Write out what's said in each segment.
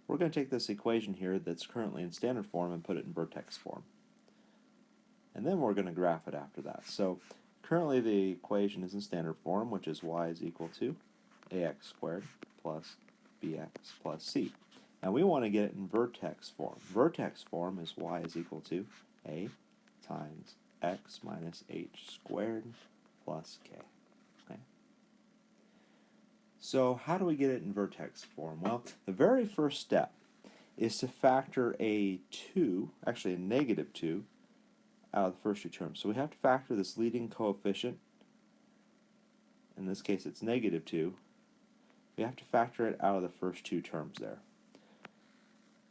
we're going to take this equation here that's currently in standard form and put it in vertex form. And then we're going to graph it after that. So currently the equation is in standard form, which is y is equal to ax squared plus bx plus c. And we want to get it in vertex form. Vertex form is y is equal to a times x minus h squared plus k. Okay. So how do we get it in vertex form? Well, the very first step is to factor a 2, actually a negative 2, out of the first two terms. So we have to factor this leading coefficient. In this case it's negative 2. We have to factor it out of the first two terms there.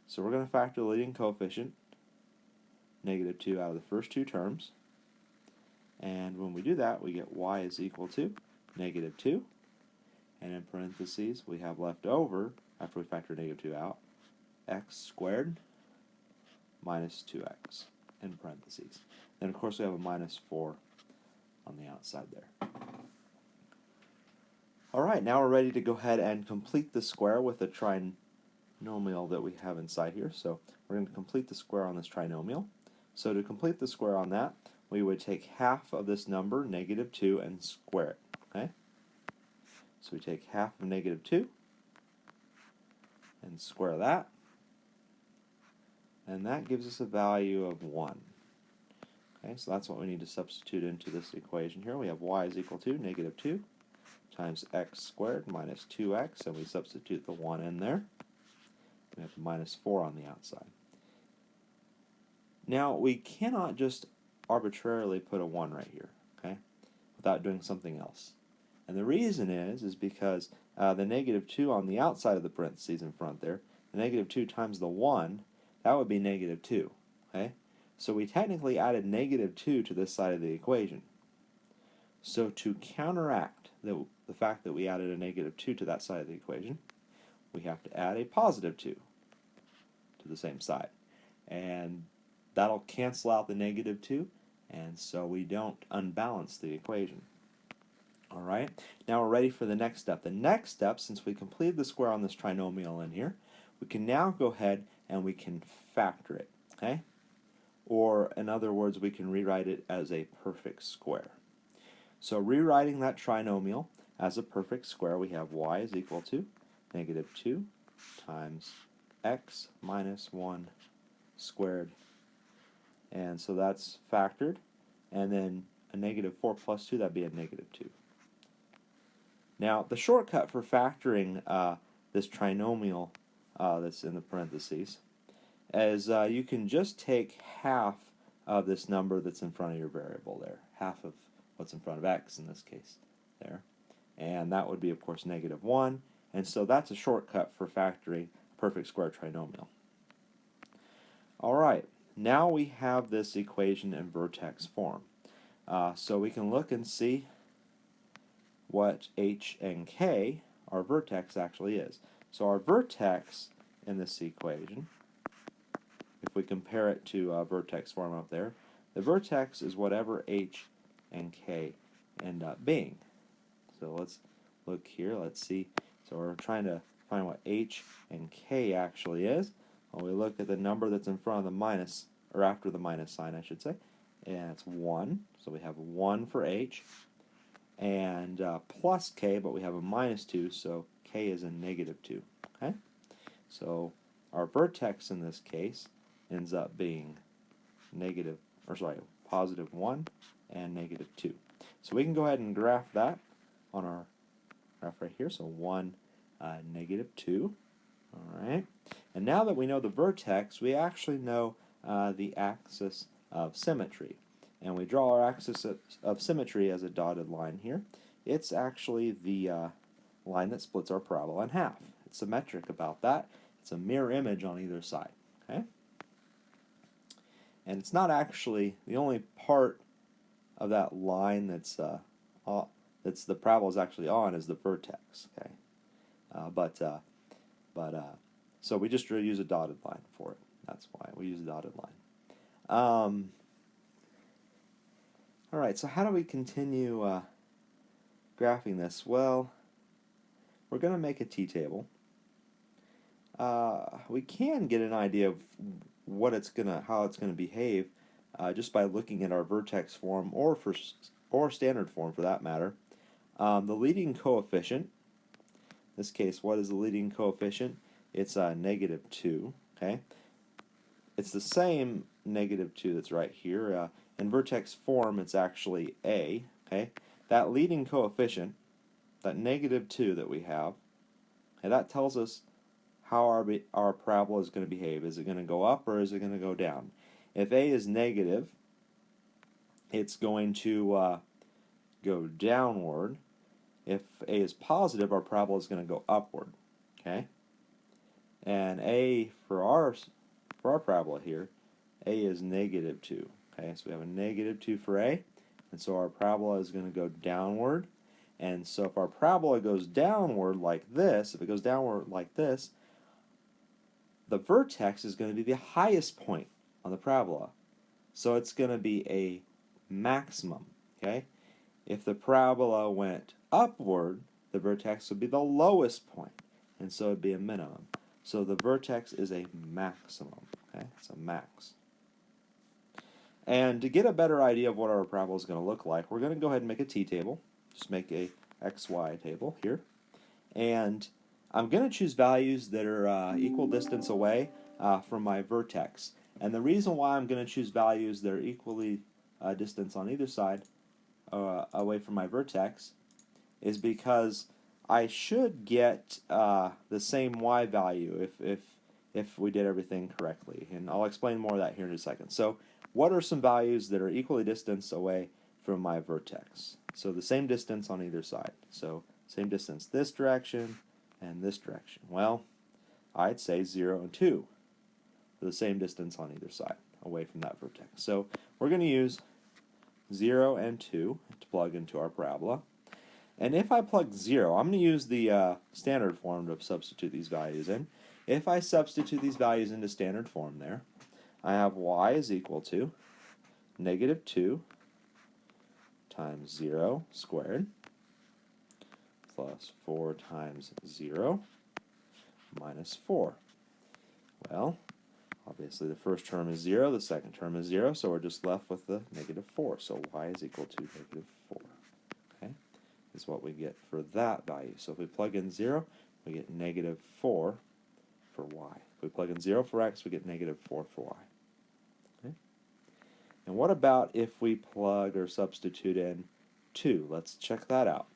So we're going to factor the leading coefficient, negative 2, out of the first two terms. And when we do that, we get y is equal to negative 2. And in parentheses, we have left over, after we factor negative 2 out, x squared minus 2x in parentheses. Then, of course, we have a minus 4 on the outside there. All right, now we're ready to go ahead and complete the square with the trinomial that we have inside here. So we're going to complete the square on this trinomial. So to complete the square on that, we would take half of this number, negative 2, and square it. Okay? So we take half of negative 2 and square that. And that gives us a value of 1. Okay, so that's what we need to substitute into this equation here. We have y is equal to negative 2 times x squared minus 2x, and we substitute the 1 in there. We have minus 4 on the outside. Now, we cannot just arbitrarily put a 1 right here, okay, without doing something else. And the reason is because the negative 2 on the outside of the parentheses in front there, the negative 2 times the 1, that would be negative 2, okay? So we technically added negative 2 to this side of the equation. So to counteract the fact that we added a negative 2 to that side of the equation, we have to add a positive 2 to the same side. And that'll cancel out the negative 2, and so we don't unbalance the equation. All right, now we're ready for the next step. The next step, since we completed the square on this trinomial in here, we can now go ahead and we can factor it, okay? Or in other words, we can rewrite it as a perfect square. So rewriting that trinomial as a perfect square, we have y is equal to negative 2 times x minus 1 squared. And so that's factored. And then a negative 4 plus 2, that'd be a negative 2. Now, the shortcut for factoring this trinomial that's in the parentheses is you can just take half of this number that's in front of your variable there, half of what's in front of x in this case there. And that would be, of course, negative 1. And so that's a shortcut for factoring a perfect square trinomial. All right, now we have this equation in vertex form. So we can look and see what h and k, our vertex, actually is. So our vertex in this equation, if we compare it to vertex form up there, the vertex is whatever h and k end up being. So let's look here, let's see. So we're trying to find what h and k actually is. Well, we look at the number that's in front of the minus, or after the minus sign, I should say, and it's 1. So we have 1 for h, and plus k, but we have a minus 2, so k is a negative 2. Okay? So our vertex in this case ends up being positive 1 and negative 2. So we can go ahead and graph that on our graph right here. So 1, negative 2. All right. And now that we know the vertex, we actually know the axis of symmetry. And we draw our axis of symmetry as a dotted line here. It's actually the line that splits our parabola in half. It's symmetric about that. It's a mirror image on either side. Okay? And it's not actually the only part of that line that's the parabola is actually on is the vertex. Okay? So we just use a dotted line for it. That's why we use a dotted line. All right, so how do we continue graphing this? Well, we're going to make a t-table. we can get an idea of how it's gonna behave just by looking at our vertex form or standard form for that matter. The leading coefficient, in this case, what is the leading coefficient? It's -2. Okay, it's the same -2 that's right here. In vertex form, it's actually a. Okay, that leading coefficient, that -2 that we have, and that tells us how our parabola is going to behave. Is it going to go up or is it going to go down? If a is negative, it's going to go downward. If a is positive, our parabola is going to go upward. Okay, and a for our parabola here, a is -2. Okay, so we have a -2 for a, and so our parabola is going to go downward. And so if our parabola goes downward like this, if it goes downward like this, the vertex is going to be the highest point on the parabola. So it's going to be a maximum. Okay? If the parabola went upward, the vertex would be the lowest point, and so it would be a minimum. So the vertex is a maximum. Okay? It's a max. And to get a better idea of what our parabola is going to look like, we're going to go ahead and make a t-table. Just make a xy table here. And I'm going to choose values that are equal distance away from my vertex. And the reason why I'm going to choose values that are equally distance on either side away from my vertex is because I should get the same y value if we did everything correctly. And I'll explain more of that here in a second. So what are some values that are equally distance away from my vertex? So the same distance on either side. So same distance this direction and this direction. Well, I'd say 0 and 2 are the same distance on either side away from that vertex. So we're going to use 0 and 2 to plug into our parabola. And if I plug 0, I'm going to use the standard form to substitute these values in. If I substitute these values into standard form there, I have y is equal to -2 times 0 squared plus 4 times 0 minus 4. Well, obviously the first term is 0, the second term is 0, so we're just left with the -4. So y is equal to -4. Okay, is what we get for that value. So if we plug in 0, we get -4 for y. If we plug in 0 for x, we get -4 for y. Okay? And what about if we plug or substitute in 2? Let's check that out.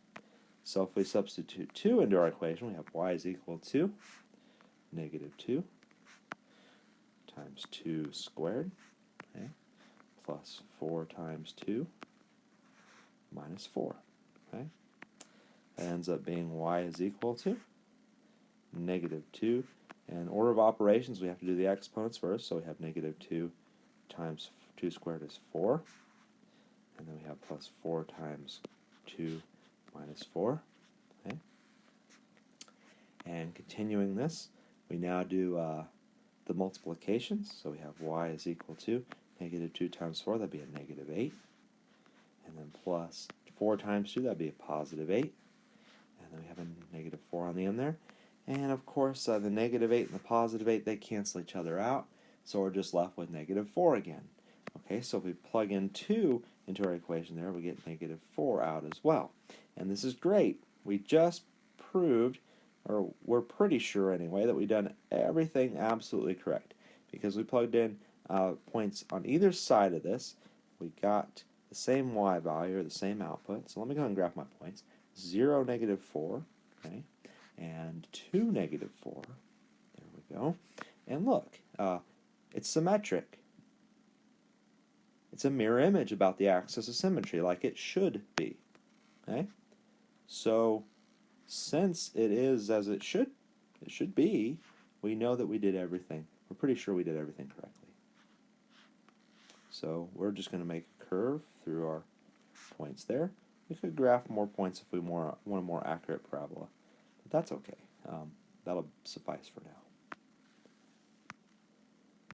So if we substitute 2 into our equation, we have y is equal to -2 times 2 squared, okay, plus 4 times 2 minus 4. Okay? That ends up being y is equal to -2. And order of operations, we have to do the exponents first, so we have -2 times 2 squared is 4. And then we have plus 4 times 2 minus 4. Okay? And continuing this, we now do the multiplications. So we have y is equal to -2 times 4, that'd be a -8. And then plus 4 times 2, that'd be a +8. And then we have a -4 on the end there. And of course, the -8 and the +8, they cancel each other out. So we're just left with -4 again. Okay, so if we plug in 2 into our equation there, we get -4 out as well. And this is great. We just proved, or we're pretty sure anyway, that we've done everything absolutely correct. Because we plugged in points on either side of this, we got the same y value, or the same output. So let me go ahead and graph my points. 0, -4, okay, and 2, -4. There we go. And look, it's symmetric. It's a mirror image about the axis of symmetry, like it should be. Okay? So, since it is as it should be, we know that we did everything. We're pretty sure we did everything correctly. So, we're just going to make a curve through our points there. We could graph more points if we want a more accurate parabola, but that's okay. That'll suffice for now.